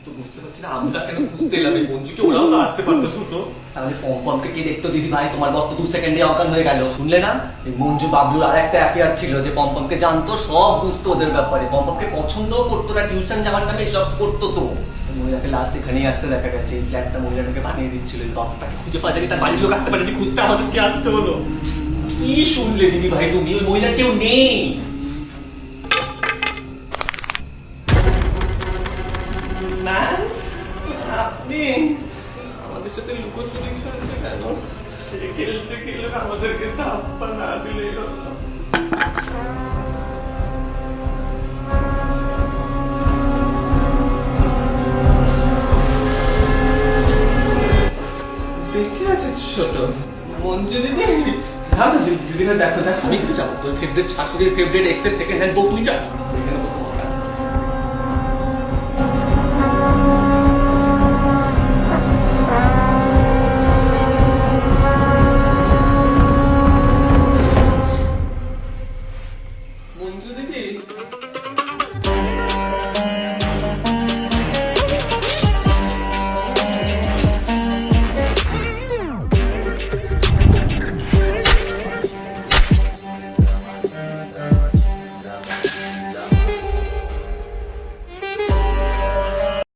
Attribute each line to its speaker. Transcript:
Speaker 1: তো বুঝতে পারছি না আমরা কেন খুঁজতে এলাম, এই মঞ্জুকে ওরাও তো আসতে পারতো ছোট।
Speaker 2: তাহলে পম্পমকে কে দেখতো দিদি ভাই? তোমার বর তো 2 সেকেন্ডে অজ্ঞান হয়ে গেল, শুনলে না? এই মঞ্জু বাবলুর আর একটা অ্যাফেয়ার ছিল যে পম্পমকে জানতো, সব বুঝতো ওদের ব্যাপারে, পম্পমকে পছন্দও করতো না, টিউশন যাওয়ার নামে এসব করতো। তো মহিলাকে লাস্ট এখানেই আসতে দেখা গেছে, এই ফ্ল্যাটটা মহিলাটাকে বানিয়ে দিচ্ছিল। এই বাবুটাকে খুঁজে পাওয়া যায়নি, তার বাড়ির লোক আসতে পারেনি, খুঁজতে আমাদেরকে আসতে হলো। কি শুনলে দিদি ভাই তুমি? ওই মহিলা কেউ নেই।
Speaker 1: ম্যাক্স, আপনি আমাদের সাথে লুকোচুরি খেলছে কেন? খেলছে খেলে আমাদেরকে ধাপ্পা না দিলেই হলো। বেঁচে আছে ছোট মঞ্জু দিদি।
Speaker 2: দিদি ভাই দেখো দেখো, আমি কিন্তু যাবো, তোর ফেভারিট শাশুড়ির ফেভারিট এক্সের সেকেন্ড হ্যান্ড বউ তুই যা।